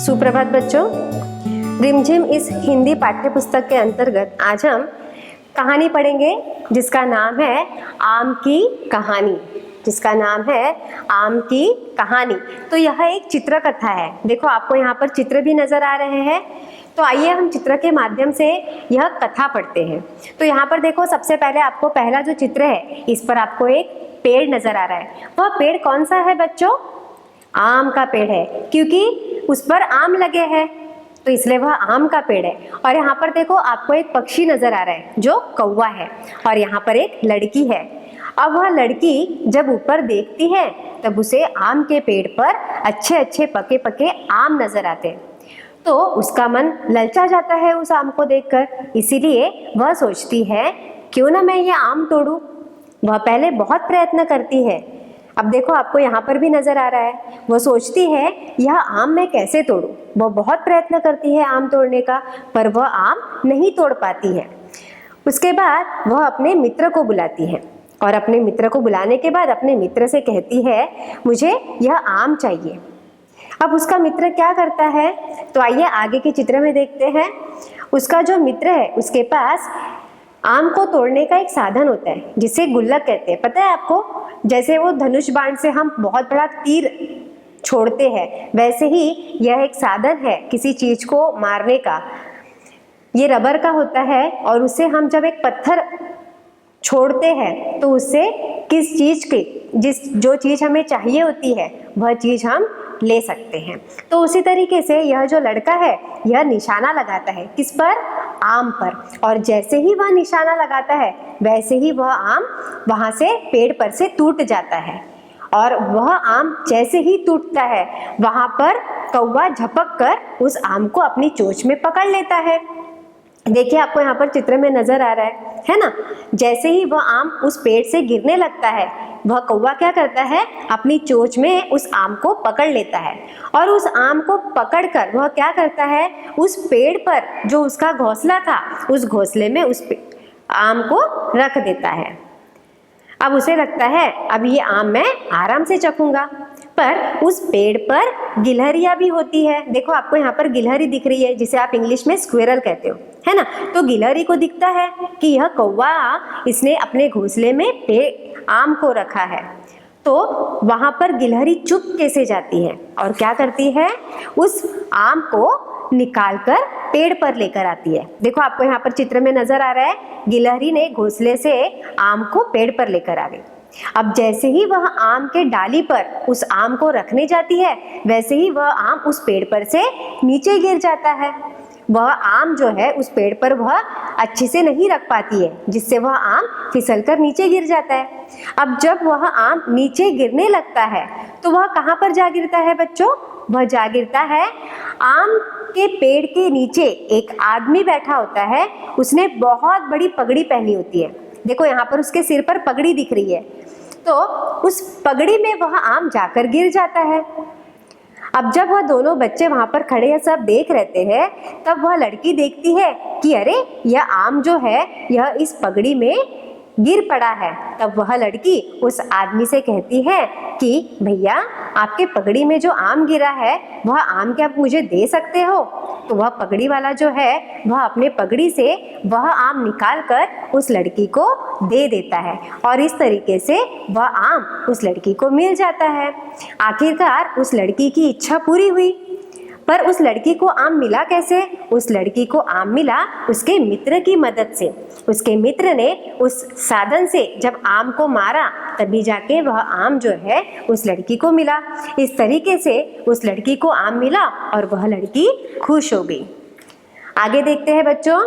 सुप्रभात बच्चों, रिमझिम इस हिंदी पाठ्य पुस्तक के अंतर्गत आज हम कहानी पढ़ेंगे जिसका नाम है आम की कहानी। जिसका नाम है आम की कहानी। तो यह एक चित्र कथा है। देखो आपको यहाँ पर चित्र भी नजर आ रहे हैं। तो आइए हम चित्र के माध्यम से यह कथा पढ़ते हैं। तो यहाँ पर देखो, सबसे पहले आपको पहला जो चित्र है इस पर आपको एक पेड़ नजर आ रहा है। वह पेड़ कौन सा है बच्चों? आम का पेड़ है, क्योंकि उस पर आम लगे हैं तो इसलिए वह आम का पेड़ है। और यहाँ पर देखो आपको एक पक्षी नजर आ रहा है जो कौवा है, और यहाँ पर एक लड़की है। अब वह लड़की जब ऊपर देखती है तब उसे आम के पेड़ पर अच्छे अच्छे पके पके आम नजर आते हैं, तो उसका मन ललचा जाता है उस आम को देखकर। इसीलिए वह सोचती है क्यों ना मैं ये आम तोड़ूं। वह पहले बहुत प्रयत्न करती है। अब देखो आपको यहाँ पर भी नजर आ रहा है, वो सोचती है यह आम मैं कैसे तोड़ूं। वह बहुत प्रयत्न करती है आम तोड़ने का, पर वह आम नहीं तोड़ पाती है। उसके बाद वह अपने मित्र को बुलाती है, और अपने मित्र को बुलाने के बाद अपने मित्र से कहती है मुझे यह आम चाहिए। अब उसका मित्र क्या करता है, तो आइए आगे के चित्र में देखते हैं। उसका जो मित्र है उसके पास आम को तोड़ने का एक साधन होता है जिसे गुल्लक कहते हैं। पता है आपको? जैसे वो धनुष बाण से हम बहुत बड़ा तीर छोड़ते हैं, वैसे ही यह एक साधन है किसी चीज को मारने का। ये रबर का होता है, और उसे हम जब एक पत्थर छोड़ते हैं तो उससे किस चीज की जो चीज हमें चाहिए होती है वह चीज हम ले सकते हैं। तो उसी तरीके से यह जो लड़का है यह निशाना लगाता है किस पर? आम पर। और जैसे ही वह निशाना लगाता है वैसे ही वह आम वहां से पेड़ पर से टूट जाता है, और वह आम जैसे ही टूटता है वहां पर कौवा झपक कर उस आम को अपनी चोंच में पकड़ लेता है। देखिए आपको यहाँ पर चित्र में नजर आ रहा है ना? जैसे ही वह आम उस पेड़ से गिरने लगता है वह कौवा क्या करता है, अपनी चोंच में उस आम को पकड़ लेता है, और उस आम को पकड़कर वह क्या करता है, उस पेड़ पर जो उसका घोंसला था उस घोंसले में उस आम को रख देता है। अब उसे लगता है अब ये आम मैं आराम से चखूंगा, पर उस पेड़ पर गिलहरियां भी होती है। देखो आपको यहाँ पर गिलहरी दिख रही है जिसे आप इंग्लिश में स्क्विरल कहते हो, है ना? तो गिलहरी को दिखता है कि यह कौवा इसने अपने घोंसले में आम को रखा है। तो वहां पर गिलहरी चुपके से जाती है और क्या करती है, उस आम को निकालकर पेड़ पर लेकर आती है। देखो आपको यहाँ पर चित्र में नजर आ रहा है, गिलहरी ने घोंसले से आम को पेड़ पर लेकर आ गई। अब जैसे ही वह आम के डाली पर उस आम को रखने जाती है वैसे ही वह आम उस पेड़ पर से नीचे गिर जाता है। वह आम जो है उस पेड़ पर वह अच्छे से नहीं रख पाती है, जिससे वह आम फिसलकर नीचे गिर जाता है। अब जब वह आम नीचे गिरने लगता है तो वह कहाँ पर जा गिरता है बच्चों? वह जा गिरता है आम के पेड़ के नीचे। एक आदमी बैठा होता है, उसने बहुत बड़ी पगड़ी पहनी होती है। देखो यहाँ पर उसके सिर पर पगड़ी दिख रही है, तो उस पगड़ी में वह आम जाकर गिर जाता है। अब जब वह दोनों बच्चे वहां पर खड़े हैं, सब देख रहते हैं, तब वह लड़की देखती है कि अरे यह आम जो है यह इस पगड़ी में गिर पड़ा है। तब वह लड़की उस आदमी से कहती है कि भैया आपके पगड़ी में जो आम गिरा है वह आम क्या आप मुझे दे सकते हो? तो वह पगड़ी वाला जो है वह अपने पगड़ी से वह आम निकाल कर उस लड़की को दे देता है, और इस तरीके से वह आम उस लड़की को मिल जाता है। आखिरकार उस लड़की की इच्छा पूरी हुई। पर उस लड़की को आम मिला कैसे? उस लड़की को आम मिला उसके मित्र की मदद से। उसके मित्र ने उस साधन से जब आम को मारा तभी जाके वह आम जो है उस लड़की को मिला। इस तरीके से उस लड़की को आम मिला और वह लड़की खुश हो गई। आगे देखते हैं बच्चों,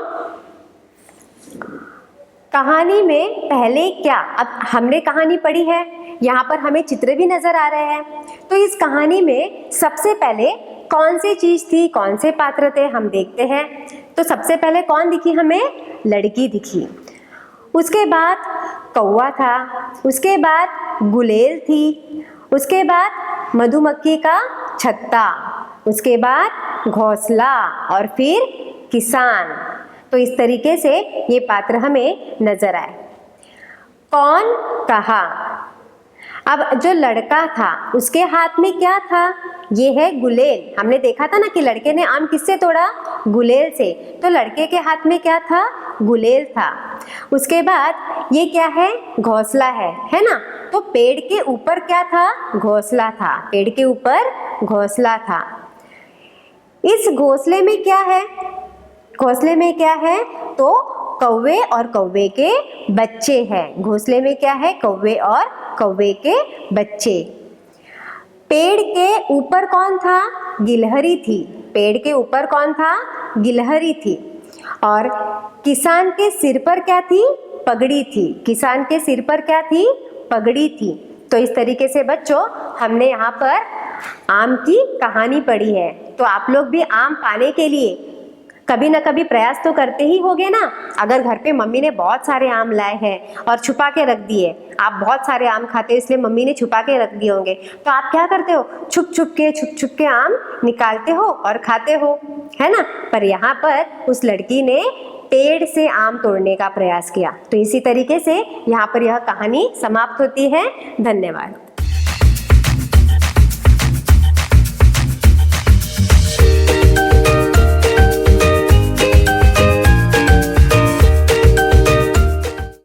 कहानी में पहले क्या। अब हमने कहानी पढ़ी है, यहाँ पर हमें चित्र भी नजर आ रहे हैं। तो इस कहानी में सबसे पहले कौन सी चीज थी, कौन से पात्र थे, हम देखते हैं। तो सबसे पहले कौन दिखी हमें? लड़की दिखी। उसके बाद कौवा था, उसके बाद गुलेल थी, उसके बाद मधुमक्खी का छत्ता, उसके बाद घोंसला, और फिर किसान। तो इस तरीके से ये पात्र हमें नजर आए। कौन कहा? अब जो लड़का था उसके हाथ में क्या था? ये है गुलेल। हमने देखा था ना कि लड़के ने आम किससे तोड़ा? गुलेल से। तो लड़के के हाथ में क्या था? गुलेल था। उसके बाद ये क्या है? घोंसला है ना? तो पेड़ के ऊपर क्या था? घोंसला था। पेड़ के ऊपर घोंसला था। इस घोंसले में क्या है? घोंसले में क्या है? तो कौवे और कौवे के बच्चे हैं। घोंसले में क्या है? कौवे और कौवे के बच्चे। पेड़ के ऊपर कौन था? गिलहरी थी। पेड़ के ऊपर कौन था? गिलहरी थी। और किसान के सिर पर क्या थी? पगड़ी थी। किसान के सिर पर क्या थी? पगड़ी थी। तो इस तरीके से बच्चों हमने यहाँ पर आम की कहानी पढ़ी है। तो आप लोग भी आम पाने के लिए कभी ना कभी प्रयास तो करते ही होगे ना। अगर घर पे मम्मी ने बहुत सारे आम लाए हैं और छुपा के रख दिए, आप बहुत सारे आम खाते हो इसलिए मम्मी ने छुपा के रख दिए होंगे, तो आप क्या करते हो? छुप छुप के आम निकालते हो और खाते हो, है ना। पर यहाँ पर उस लड़की ने पेड़ से आम तोड़ने का प्रयास किया। तो इसी तरीके से यहाँ पर यह कहानी समाप्त होती है। धन्यवाद।